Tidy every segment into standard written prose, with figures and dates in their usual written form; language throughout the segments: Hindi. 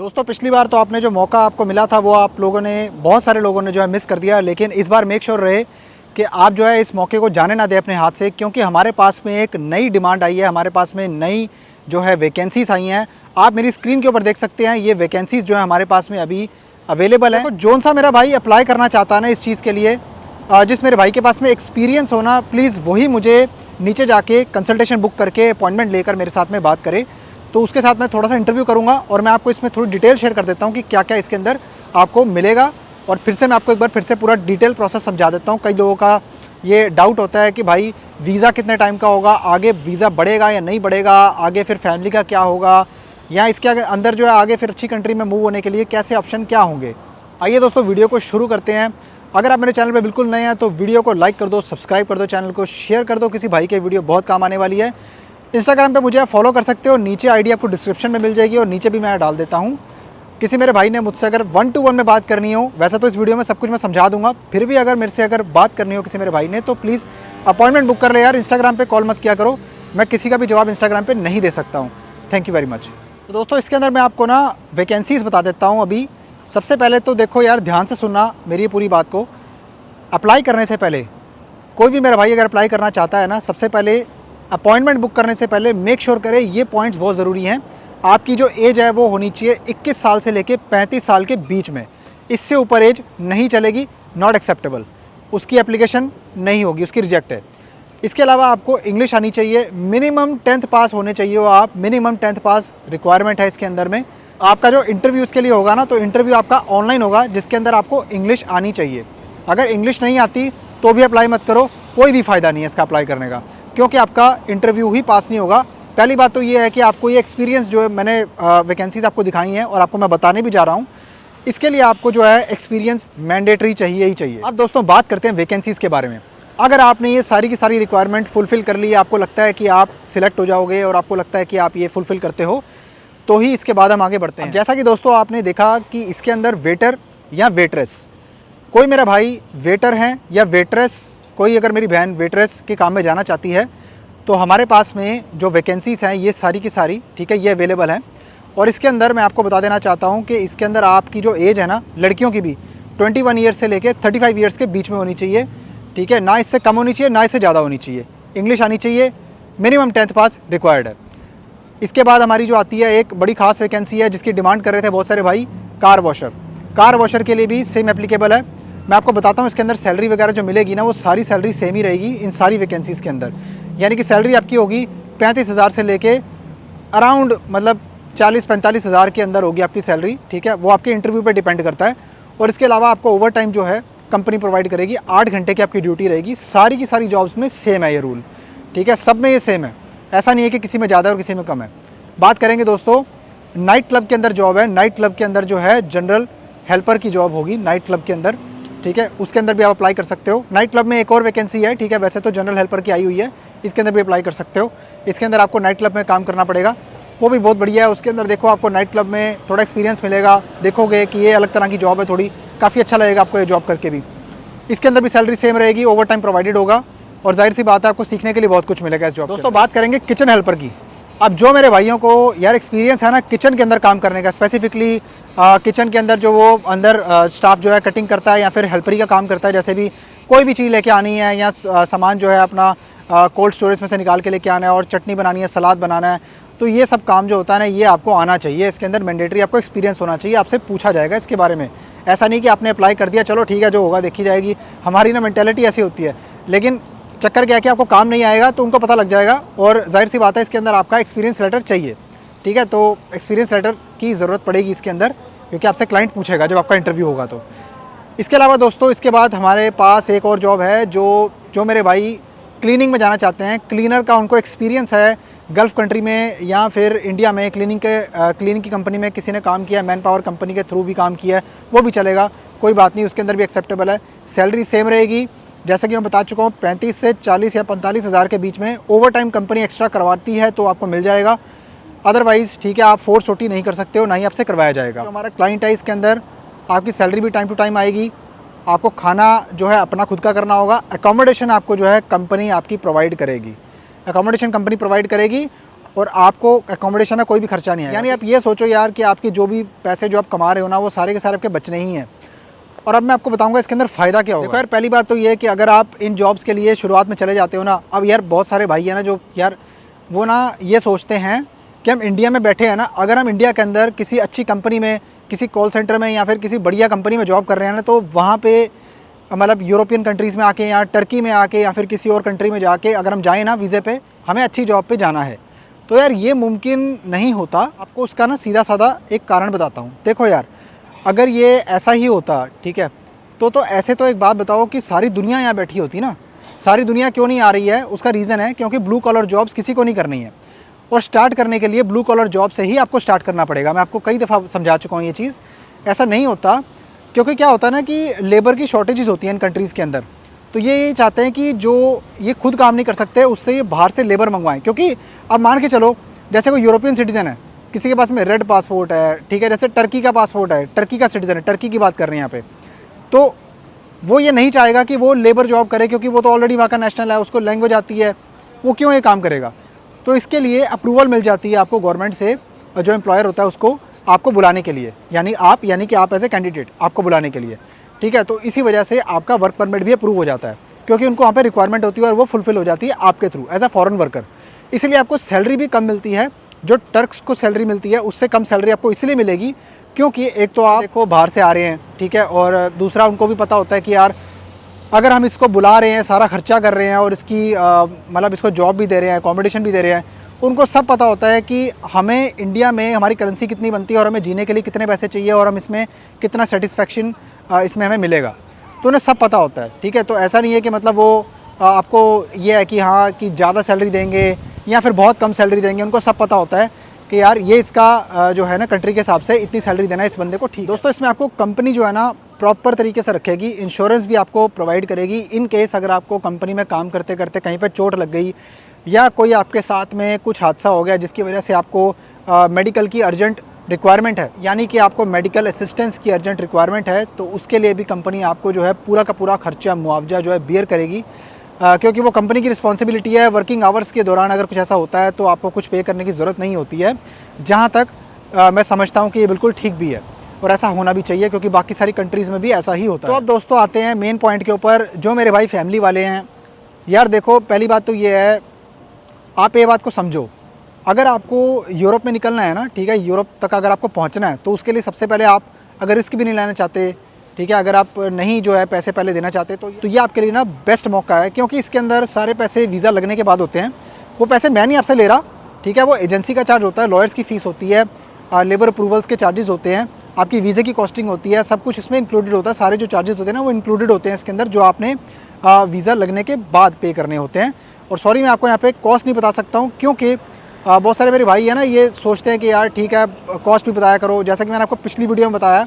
दोस्तों पिछली बार तो आपने जो मौका आपको मिला था वो आप लोगों ने बहुत सारे लोगों ने जो है मिस कर दिया, लेकिन इस बार मेक श्योर रहे कि आप जो है इस मौके को जाने ना दें अपने हाथ से, क्योंकि हमारे पास में एक नई डिमांड आई है, हमारे पास में नई जो है वैकेंसीज आई हैं। आप मेरी स्क्रीन के ऊपर देख सकते हैं, ये वैकेंसीज जो है हमारे पास में अभी अवेलेबल है। तो जोन सा मेरा भाई अप्लाई करना चाहता है ना इस चीज़ के लिए, जिस मेरे भाई के पास में एक्सपीरियंस होना, प्लीज़ वही मुझे नीचे जाके कंसल्टेशन बुक करके अपॉइंटमेंट लेकर मेरे साथ में बात करे। तो उसके साथ मैं थोड़ा सा इंटरव्यू करूंगा और मैं आपको इसमें थोड़ी डिटेल शेयर कर देता हूं कि क्या क्या इसके अंदर आपको मिलेगा। और फिर से मैं आपको एक बार फिर से पूरा डिटेल प्रोसेस समझा देता हूं। कई लोगों का ये डाउट होता है कि भाई वीज़ा कितने टाइम का होगा, आगे वीज़ा बढ़ेगा या नहीं बढ़ेगा, आगे फिर फैमिली का क्या होगा, या इसके अंदर जो है आगे फिर अच्छी कंट्री में मूव होने के लिए कैसे ऑप्शन क्या होंगे। आइए दोस्तों वीडियो को शुरू करते हैं। अगर आप मेरे चैनल पे बिल्कुल नए हैं तो वीडियो को लाइक कर दो, सब्सक्राइब कर दो, चैनल को शेयर कर दो, किसी भाई के वीडियो बहुत काम आने वाली है। इंस्टाग्राम पे मुझे आप फॉलो कर सकते हो, नीचे आईडी आपको डिस्क्रिप्शन में मिल जाएगी और नीचे भी मैं डाल देता हूँ। किसी मेरे भाई ने मुझसे अगर 1 to 1 में बात करनी हो, वैसे तो इस वीडियो में सब कुछ मैं समझा दूंगा, फिर भी अगर मेरे से अगर बात करनी हो किसी मेरे भाई ने तो प्लीज़ अपॉइंटमेंट बुक कर ले यार। इंस्टाग्राम पे कॉल मत किया करो, मैं किसी का भी जवाब इंस्टाग्राम पे नहीं दे सकता हूँ। Thank you very much. तो दोस्तों इसके अंदर मैं आपको ना वैकेंसीज़ बता देता हूँ अभी। सबसे पहले तो देखो यार, ध्यान से सुनना मेरी पूरी बात को। अप्लाई करने से पहले कोई भी मेरा भाई अगर अप्लाई करना चाहता है ना, सबसे पहले अपॉइंटमेंट बुक करने से पहले मेक श्योर करें, ये पॉइंट्स बहुत ज़रूरी हैं। आपकी जो एज है वो होनी चाहिए 21 साल से लेके 35 साल के बीच में। इससे ऊपर एज नहीं चलेगी, नॉट एक्सेप्टेबल। उसकी एप्लीकेशन नहीं होगी, उसकी रिजेक्ट है। इसके अलावा आपको इंग्लिश आनी चाहिए, मिनिमम 10th पास होने चाहिए हो आप, मिनिमम 10th पास रिक्वायरमेंट है इसके अंदर में। आपका जो इंटरव्यू इसके लिए होगा ना, तो इंटरव्यू आपका ऑनलाइन होगा जिसके अंदर आपको इंग्लिश आनी चाहिए। अगर इंग्लिश नहीं आती तो भी अप्लाई मत करो, कोई भी फ़ायदा नहीं है इसका अप्लाई करने का, क्योंकि आपका इंटरव्यू ही पास नहीं होगा। पहली बात तो ये है कि आपको ये एक्सपीरियंस जो है, मैंने वैकेंसीज आपको दिखाई हैं और आपको मैं बताने भी जा रहा हूँ, इसके लिए आपको जो है एक्सपीरियंस मैंडेटरी चाहिए ही चाहिए। अब दोस्तों बात करते हैं वैकेंसीज़ के बारे में। अगर आपने ये सारी की सारी रिक्वायरमेंट फुलफ़िल कर ली, आपको लगता है कि आप सिलेक्ट हो जाओगे और आपको लगता है कि आप ये फुलफ़िल करते हो, तो ही इसके बाद हम आगे बढ़ते हैं। जैसा कि दोस्तों आपने देखा कि इसके अंदर वेटर या वेट्रेस, कोई मेरा भाई वेटर हैं या वेट्रेस, कोई अगर मेरी बहन वेट्रेस के काम में जाना चाहती है तो हमारे पास में जो वैकेंसीज़ हैं ये सारी की सारी, ठीक है, ये अवेलेबल हैं। और इसके अंदर मैं आपको बता देना चाहता हूँ कि इसके अंदर आपकी जो एज है ना, लड़कियों की भी 21 ईयर्स से लेके 35 ईयर्स के बीच में होनी चाहिए, ठीक है, ना इससे कम होनी चाहिए ना इससे ज़्यादा होनी चाहिए। इंग्लिश आनी चाहिए, मिनिमम 10th पास रिक्वायर्ड है। इसके बाद हमारी जो आती है एक बड़ी खास वैकेंसी है जिसकी डिमांड कर रहे थे बहुत सारे भाई, कार वॉशर। कार वॉशर के लिए भी सेम एप्लीकेबल है। मैं आपको बताता हूँ इसके अंदर सैलरी वगैरह जो मिलेगी ना, वो सारी सैलरी सेम ही रहेगी इन सारी वैकेंसीज़ के अंदर। यानी कि सैलरी आपकी होगी 35,000 से लेके अराउंड मतलब 40-45 हज़ार के अंदर होगी आपकी सैलरी, ठीक है। वो आपके इंटरव्यू पे डिपेंड करता है। और इसके अलावा आपको ओवर टाइम जो है कंपनी प्रोवाइड करेगी, 8 घंटे की आपकी ड्यूटी रहेगी। सारी की सारी जॉब्स में सेम है ये रूल, ठीक है, सब में ये सेम है, ऐसा नहीं है कि किसी में ज़्यादा और किसी में कम है। बात करेंगे दोस्तों, नाइट क्लब के अंदर जॉब है। नाइट क्लब के अंदर जो है जनरल हेल्पर की जॉब होगी नाइट क्लब के अंदर, ठीक है, उसके अंदर भी आप अप्लाई कर सकते हो। नाइट क्लब में एक और वैकेंसी है, ठीक है, वैसे तो जनरल हेल्पर की आई हुई है, इसके अंदर भी अप्लाई कर सकते हो। इसके अंदर आपको नाइट क्लब में काम करना पड़ेगा, वो भी बहुत बढ़िया है। उसके अंदर देखो आपको नाइट क्लब में थोड़ा एक्सपीरियंस मिलेगा, देखोगे कि ये अलग तरह की जॉब है थोड़ी, काफ़ी अच्छा लगेगा आपको ये जॉब करके भी। इसके अंदर भी सैलरी सेम रहेगी, ओवर टाइम प्रोवाइडेड होगा और जाहिर सी बात है आपको सीखने के लिए बहुत कुछ मिलेगा इस जॉब। दोस्तों बात करेंगे किचन हेल्पर की। अब जो मेरे भाइयों को यार एक्सपीरियंस है ना किचन के अंदर काम करने का, स्पेसिफिकली किचन के अंदर जो वो अंदर स्टाफ जो है कटिंग करता है या फिर हेल्परी का काम करता है, जैसे भी कोई भी चीज़ लेके आनी है या सामान जो है अपना कोल्ड स्टोरेज में से निकाल के लेके आना है और चटनी बनानी है, सलाद बनाना है, तो ये सब काम जो होता है ना ये आपको आना चाहिए। इसके अंदर मैंडेटरी आपको एक्सपीरियंस होना चाहिए, आपसे पूछा जाएगा इसके बारे में। ऐसा नहीं कि आपने अप्लाई कर दिया चलो ठीक है जो होगा देखी जाएगी, हमारी ना मेंटेलिटी ऐसी होती है। लेकिन चक्कर क्या है कि आपको काम नहीं आएगा तो उनको पता लग जाएगा और जाहिर सी बात है इसके अंदर आपका एक्सपीरियंस लेटर चाहिए, ठीक है। तो एक्सपीरियंस लेटर की ज़रूरत पड़ेगी इसके अंदर, क्योंकि आपसे क्लाइंट पूछेगा जब आपका इंटरव्यू होगा। तो इसके अलावा दोस्तों इसके बाद हमारे पास एक और जॉब है, जो मेरे भाई क्लीनिंग में जाना चाहते हैं। क्लीनर का उनको एक्सपीरियंस है, गल्फ़ कंट्री में या फिर इंडिया में क्लीनिंग की कंपनी में किसी ने काम किया है, मैन पावर कंपनी के थ्रू भी काम किया है, वो भी चलेगा, कोई बात नहीं, उसके अंदर भी एक्सेप्टेबल है। सैलरी सेम रहेगी, जैसा कि मैं बता चुका हूँ 35 से 40 या 45 हज़ार के बीच में। ओवर टाइम कंपनी एक्स्ट्रा करवाती है तो आपको मिल जाएगा, अदरवाइज़ ठीक है आप फोर्स छोटी नहीं कर सकते हो, ना ही आपसे करवाया जाएगा। तो हमारा क्लाइंट है इसके अंदर, आपकी सैलरी भी टाइम टू टाइम आएगी, आपको खाना जो है अपना खुद का करना होगा। अकोमोडेशन आपको जो है कंपनी आपकी प्रोवाइड करेगी, अकोमोडेशन कंपनी प्रोवाइड करेगी। और आपको एकोमोडेशन का कोई भी खर्चा नहीं है। यानी आप ये सोचो यार कि आपके जो भी पैसे जो आप कमा रहे हो ना, वो सारे के सारे आपके बचने ही हैं। और अब मैं आपको बताऊंगा इसके अंदर फ़ायदा क्या होगा। देखो यार, पहली बात तो ये है कि अगर आप इन जॉब्स के लिए शुरुआत में चले जाते हो ना, अब यार बहुत सारे भाई हैं ना जो यार वो ना ये सोचते हैं कि हम इंडिया में बैठे हैं ना, अगर हम इंडिया के अंदर किसी अच्छी कंपनी में, किसी कॉल सेंटर में या फिर किसी बढ़िया कंपनी में जॉब कर रहे हैं ना, तो वहाँ पे मतलब यूरोपियन कंट्रीज़ में आके या टर्की में आके या फिर किसी और कंट्री में जाके अगर हम जाएँ ना वीज़े पे, हमें अच्छी जॉब पे जाना है, तो यार ये मुमकिन नहीं होता। आपको उसका ना सीधा साधा एक कारण बताता हूँ। देखो यार, अगर ये ऐसा ही होता, ठीक है, तो ऐसे तो एक बात बताओ कि सारी दुनिया यहाँ बैठी होती ना। सारी दुनिया क्यों नहीं आ रही है? उसका रीज़न है क्योंकि ब्लू कॉलर जॉब्स किसी को नहीं करनी है, और स्टार्ट करने के लिए ब्लू कॉलर जॉब से ही आपको स्टार्ट करना पड़ेगा। मैं आपको कई दफ़ा समझा चुका हूँ ये चीज़। ऐसा नहीं होता, क्योंकि क्या होता है ना कि लेबर की शॉर्टेजेस होती हैं इन कंट्रीज़ के अंदर, तो ये चाहते हैं कि जो ये खुद काम नहीं कर सकते उससे ये बाहर से लेबर मंगवाएं। क्योंकि अब मान के चलो, जैसे कोई यूरोपियन सिटीज़न है, किसी के पास में रेड पासपोर्ट है, ठीक है, जैसे टर्की का पासपोर्ट है, टर्की का सिटीज़न है, टर्की की बात कर रहे हैं यहाँ पे, तो वो ये नहीं चाहेगा कि वो लेबर जॉब करे, क्योंकि वो तो ऑलरेडी वहाँ का नेशनल है, उसको लैंग्वेज आती है, वो क्यों ये काम करेगा। तो इसके लिए अप्रूवल मिल जाती है आपको गवर्नमेंट से, जो एम्प्लॉयर होता है उसको आपको बुलाने के लिए, यानी कि आप एज ए कैंडिडेट आपको बुलाने के लिए, ठीक है। तो इसी वजह से आपका वर्क परमिट भी अप्रूव हो जाता है, क्योंकि उनको वहाँ पे रिक्वायरमेंट होती है और वो फुलफिल हो जाती है आपके through as a foreign worker. इसलिए आपको सैलरी भी कम मिलती है। जो टर्क्स को सैलरी मिलती है उससे कम सैलरी आपको इसलिए मिलेगी क्योंकि एक तो आप देखो बाहर से आ रहे हैं, ठीक है, और दूसरा उनको भी पता होता है कि यार अगर हम इसको बुला रहे हैं, सारा खर्चा कर रहे हैं और इसकी मतलब इसको जॉब भी दे रहे हैं, अकोमोडेशन भी दे रहे हैं, उनको सब पता होता है कि हमें इंडिया में हमारी करेंसी कितनी बनती है और हमें जीने के लिए कितने पैसे चाहिए और हम इसमें कितना सेटिस्फेक्शन इसमें हमें मिलेगा, तो उन्हें सब पता होता है, ठीक है। तो ऐसा नहीं है कि मतलब वो आपको ये है कि हाँ कि ज़्यादा सैलरी देंगे या फिर बहुत कम सैलरी देंगे। उनको सब पता होता है कि यार ये इसका जो है ना कंट्री के हिसाब से इतनी सैलरी देना है इस बंदे को, ठीक। दोस्तों, इसमें आपको कंपनी जो है ना प्रॉपर तरीके से रखेगी, इंश्योरेंस भी आपको प्रोवाइड करेगी इन केस अगर आपको कंपनी में काम करते करते कहीं पर चोट लग गई या कोई आपके साथ में कुछ हादसा हो गया जिसकी वजह से आपको मेडिकल की अर्जेंट रिक्वायरमेंट है, यानी कि आपको मेडिकल असिस्टेंस की अर्जेंट रिक्वायरमेंट है, तो उसके लिए भी कंपनी आपको जो है पूरा का पूरा खर्चा मुआवजा जो है बियर करेगी, क्योंकि वो कंपनी की रिस्पॉन्सिबिलिटी है। वर्किंग आवर्स के दौरान अगर कुछ ऐसा होता है तो आपको कुछ पे करने की ज़रूरत नहीं होती है। जहाँ तक मैं समझता हूँ कि ये बिल्कुल ठीक भी है और ऐसा होना भी चाहिए, क्योंकि बाकी सारी कंट्रीज़ में भी ऐसा ही होता है। तो अब दोस्तों आते हैं मेन पॉइंट के ऊपर, जो मेरे भाई फैमिली वाले हैं। यार देखो, पहली बात तो ये है, आप ये बात को समझो, अगर आपको यूरोप में निकलना है ना, ठीक है, यूरोप तक अगर आपको पहुंचना है तो उसके लिए सबसे पहले आप अगर रिस्क भी नहीं लेना चाहते, ठीक है, अगर आप नहीं जो है पैसे पहले देना चाहते, तो ये आपके लिए ना बेस्ट मौका है, क्योंकि इसके अंदर सारे पैसे वीज़ा लगने के बाद होते हैं। वो पैसे मैं नहीं आपसे ले रहा, ठीक है, वो एजेंसी का चार्ज होता है, लॉयर्स की फ़ीस होती है, लेबर अप्रूवल्स के चार्जेस होते हैं, आपकी वीज़े की कॉस्टिंग होती है, सब कुछ इसमें इंक्लूडेड होता है। सारे जो चार्जेस होते हैं ना वो इंक्लूडेड होते हैं इसके अंदर, जो आपने वीज़ा लगने के बाद पे करने होते हैं। और सॉरी, मैं आपको यहाँ पे कॉस्ट नहीं बता सकता हूँ, क्योंकि बहुत सारे मेरे भाई हैं ना ये सोचते हैं कि यार ठीक है कॉस्ट भी बताया करो। जैसा कि मैंने आपको पिछली वीडियो में बताया,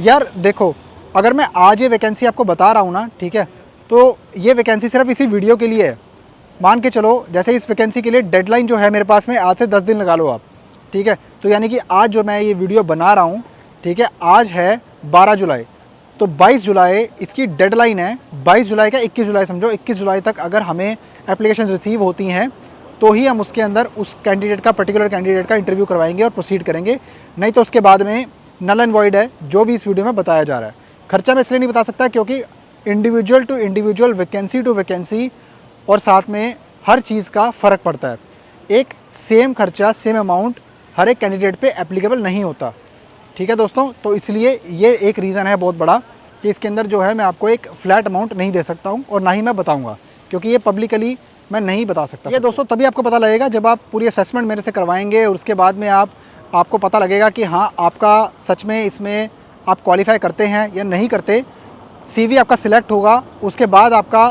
यार देखो, अगर मैं आज ये वैकेंसी आपको बता रहा हूँ ना, ठीक है, तो ये वैकेंसी सिर्फ इसी वीडियो के लिए है। मान के चलो, जैसे इस वैकेंसी के लिए डेडलाइन जो है मेरे पास में आज से 10 दिन लगा लो आप, ठीक है। तो यानी कि आज जो मैं ये वीडियो बना रहा हूँ, ठीक है, आज है 12 जुलाई, तो 22 जुलाई इसकी डेडलाइन है। 22 जुलाई का 21 जुलाई समझो, 21 जुलाई तक अगर हमें एप्लीकेशन रिसीव होती हैं तो ही हम उसके अंदर उस कैंडिडेट का, पर्टिकुलर कैंडिडेट का इंटरव्यू करवाएंगे और प्रोसीड करेंगे, नहीं तो उसके बाद में नल एंड वॉइड है जो भी इस वीडियो में बताया जा रहा है। खर्चा मैं इसलिए नहीं बता सकता क्योंकि individual to individual, vacancy to vacancy और साथ में हर चीज़ का फ़र्क पड़ता है। एक सेम खर्चा, सेम अमाउंट हर एक कैंडिडेट पे एप्लीकेबल नहीं होता, ठीक है दोस्तों। तो इसलिए ये एक रीज़न है बहुत बड़ा कि इसके अंदर जो है मैं आपको एक फ़्लैट अमाउंट नहीं दे सकता हूँ और ना ही मैं बताऊँगा, क्योंकि ये पब्लिकली मैं नहीं बता सकता। ये दोस्तों तभी आपको पता लगेगा जब आप पूरी असेसमेंट मेरे से करवाएंगे और उसके बाद में आपको पता लगेगा कि हाँ आपका सच में इसमें आप क्वालिफाई करते हैं या नहीं करते। CV आपका सिलेक्ट होगा, उसके बाद आपका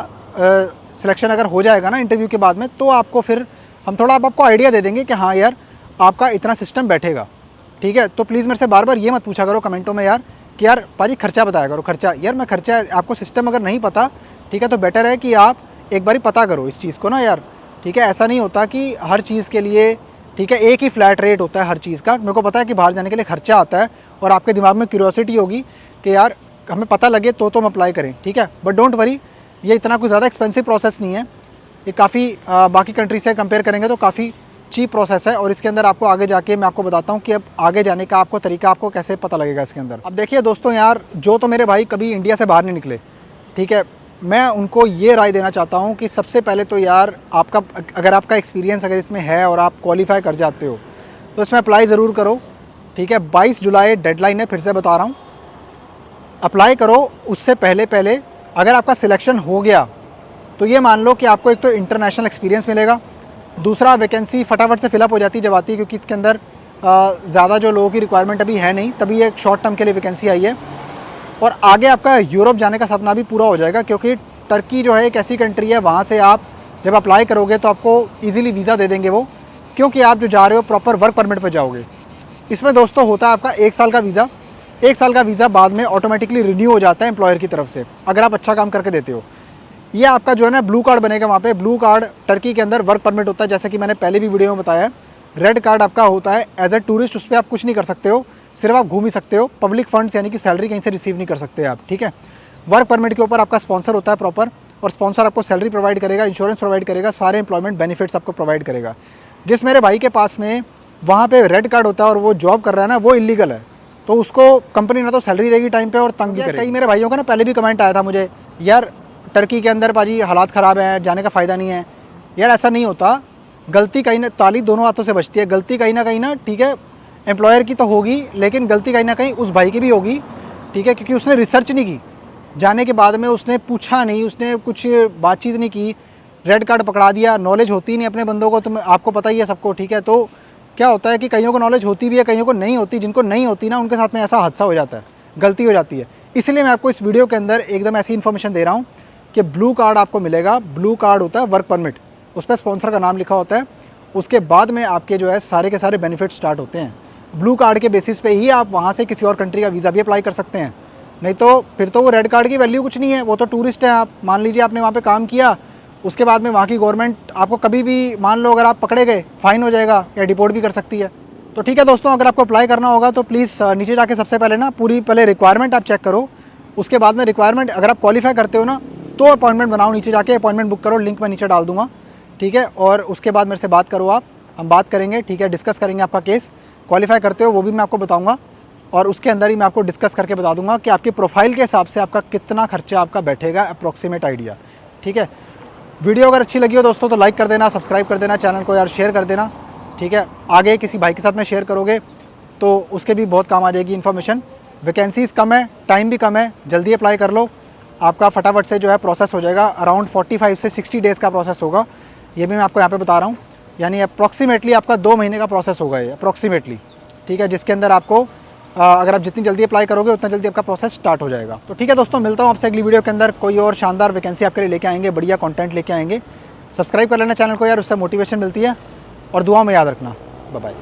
सिलेक्शन अगर हो जाएगा ना इंटरव्यू के बाद में, तो आपको फिर हम थोड़ा आपको आइडिया दे देंगे कि हाँ यार आपका इतना सिस्टम बैठेगा, ठीक है। तो प्लीज़ मेरे से बार बार ये मत पूछा करो कमेंटों में यार कि यार पाजी खर्चा बताया करो, खर्चा। यार मैं खर्चा, आपको सिस्टम अगर नहीं पता, ठीक है, तो बेटर है कि आप एक बार पता करो इस चीज़ को ना यार, ठीक है। ऐसा नहीं होता कि हर चीज़ के लिए, ठीक है, एक ही फ्लैट रेट होता है हर चीज़ का। मेरे को पता है कि बाहर जाने के लिए खर्चा आता है और आपके दिमाग में क्यूरियोसिटी होगी कि यार हमें पता लगे तो हम अप्लाई करें, ठीक है। बट डोंट वरी, ये इतना कुछ ज़्यादा एक्सपेंसिव प्रोसेस नहीं है। ये काफ़ी बाकी कंट्री से कंपेयर करेंगे तो काफ़ी चीप प्रोसेस है और इसके अंदर आपको आगे जाके मैं आपको बताता हूँ कि अब आगे जाने का आपको तरीका आपको कैसे पता लगेगा इसके अंदर। अब देखिए दोस्तों यार, जो तो मेरे भाई कभी इंडिया से बाहर नहीं निकले, ठीक है, मैं उनको ये राय देना चाहता हूँ कि सबसे पहले तो यार आपका अगर आपका एक्सपीरियंस अगर इसमें है और आप क्वालिफाई कर जाते हो तो इसमें अप्लाई ज़रूर करो, ठीक है। 22 जुलाई डेडलाइन है, फिर से बता रहा हूँ, अप्लाई करो। उससे पहले पहले अगर आपका सिलेक्शन हो गया तो ये मान लो कि आपको एक तो इंटरनेशनल एक्सपीरियंस मिलेगा, दूसरा वैकेंसी फटाफट से फिलअप हो जाती है जब आती है, क्योंकि इसके अंदर ज़्यादा जो लोगों की रिक्वायरमेंट अभी है नहीं, तभी एक शॉर्ट टर्म के लिए वैकेंसी आई है। और आगे आपका यूरोप जाने का सपना भी पूरा हो जाएगा, क्योंकि टर्की जो है एक ऐसी कंट्री है, वहाँ से आप जब अप्लाई करोगे तो आपको ईज़िली वीज़ा दे देंगे वो, क्योंकि आप जो जा रहे हो प्रॉपर वर्क परमिट पर जाओगे। इसमें दोस्तों होता है आपका 1 साल का वीज़ा, 1 साल का वीज़ा बाद में ऑटोमेटिकली रिन्यू हो जाता है एम्प्लॉयर की तरफ से, अगर आप अच्छा काम करके देते हो। ये आपका जो है ना ब्लू कार्ड बनेगा वहाँ पे। ब्लू कार्ड टर्की के अंदर वर्क परमिट होता है, जैसे कि मैंने पहले भी वीडियो में बताया। रेड कार्ड आपका होता है एज ए टूरिस्ट, उस पर आप कुछ नहीं कर सकते हो, सिर्फ आप घूम ही सकते हो। पब्लिक फंड्स यानी कि सैलरी कहीं से रिसीव नहीं कर सकते आप, ठीक है। वर्क परमिट के ऊपर आपका स्पॉन्सर होता है प्रॉपर, और स्पॉन्सर आपको सैलरी प्रोवाइड करेगा, इंश्योरेंस प्रोवाइड करेगा, सारे एम्प्लॉयमेंट बेनिफिट्स आपको प्रोवाइड करेगा। जिस मेरे भाई के पास में वहाँ पे रेड कार्ड होता है और वो जॉब कर रहा है ना, वो इलीगल है, तो उसको कंपनी ना तो सैलरी देगी टाइम पे और तंग भी करेगी। कई मेरे भाइयों का ना पहले भी कमेंट आया था मुझे, यार टर्की के अंदर पाजी हालात ख़राब हैं, जाने का फ़ायदा नहीं है। यार ऐसा नहीं होता, गलती कहीं ना, ताली दोनों हाथों से बचती है। गलती कहीं ना, ठीक है, एम्प्लॉयर की तो होगी, लेकिन गलती कहीं ना कहीं उस भाई की भी होगी, ठीक है, क्योंकि उसने रिसर्च नहीं की। जाने के बाद में उसने पूछा नहीं, उसने कुछ बातचीत नहीं की, रेड कार्ड पकड़ा दिया। नॉलेज होती नहीं अपने बंदों को, तो आपको पता ही है सबको, ठीक है। तो क्या होता है कि कईयों को नॉलेज होती भी है, कईयों को नहीं होती। जिनको नहीं होती ना, उनके साथ में ऐसा हादसा हो जाता है, गलती हो जाती है। इसलिए मैं आपको इस वीडियो के अंदर एकदम ऐसी इन्फॉर्मेशन दे रहा हूँ कि ब्लू कार्ड आपको मिलेगा। ब्लू कार्ड होता है वर्क परमिट, उस पर स्पॉन्सर का नाम लिखा होता है। उसके बाद में आपके जो है सारे के सारे बेनिफिट स्टार्ट होते हैं। ब्लू कार्ड के बेसिस पे ही आप वहाँ से किसी और कंट्री का वीज़ा भी अप्लाई कर सकते हैं, नहीं तो फिर तो वो रेड कार्ड की वैल्यू कुछ नहीं है। वो तो टूरिस्ट है, आप मान लीजिए आपने वहाँ पे काम किया, उसके बाद में वहाँ की गवर्नमेंट आपको कभी भी, मान लो अगर आप पकड़े गए, फ़ाइन हो जाएगा या डिपोर्ट भी कर सकती है। तो ठीक है दोस्तों, अगर आपको अप्लाई करना होगा तो प्लीज़ नीचे जाके सबसे पहले ना पूरी पहले रिक्वायरमेंट आप चेक करो। उसके बाद में रिक्वायरमेंट अगर आप क्वालिफाई करते हो ना, तो अपॉइंटमेंट बनाओ, नीचे जाके अपॉइंटमेंट बुक करो, लिंक मैं नीचे डाल दूँगा, ठीक है। और उसके बाद मेरे से बात करो आप, हम बात करेंगे, ठीक है, डिस्कस करेंगे आपका केस। क्वालिफाई करते हो वो भी मैं आपको बताऊँगा, और उसके अंदर ही मैं आपको डिस्कस करके बता दूंगा कि आपकी प्रोफाइल के हिसाब से आपका कितना खर्चा आपका बैठेगा, अप्रॉक्सीमेट आइडिया, ठीक है। वीडियो अगर अच्छी लगी हो दोस्तों तो लाइक कर देना, सब्सक्राइब कर देना, चैनल को यार शेयर कर देना, ठीक है। आगे किसी भाई के साथ में शेयर करोगे तो उसके भी बहुत काम आ जाएगी इन्फॉर्मेशन। वैकेंसीज़ कम है, टाइम भी कम है, जल्दी अप्लाई कर लो, आपका फटाफट से जो है प्रोसेस हो जाएगा। अराउंड 45 से 60 डेज़ का प्रोसेस होगा, ये भी मैं आपको यहाँ पे बता रहा हूँ। यानी अप्रॉक्सीमेटली आपका 2 महीने का प्रोसेस होगा ये अप्रॉक्सीमेटली, ठीक है, जिसके अंदर आपको अगर आप जितनी जल्दी अप्लाई करोगे उतना जल्दी आपका प्रोसेस स्टार्ट हो जाएगा। तो ठीक है दोस्तों, मिलता हूँ आपसे अगली वीडियो के अंदर, कोई और शानदार वैकेंसी आपके लिए लेके आएंगे, बढ़िया कंटेंट लेके आएंगे। सब्सक्राइब कर लेना चैनल को यार, उससे मोटिवेशन मिलती है, और दुआ में याद रखना। Bye bye.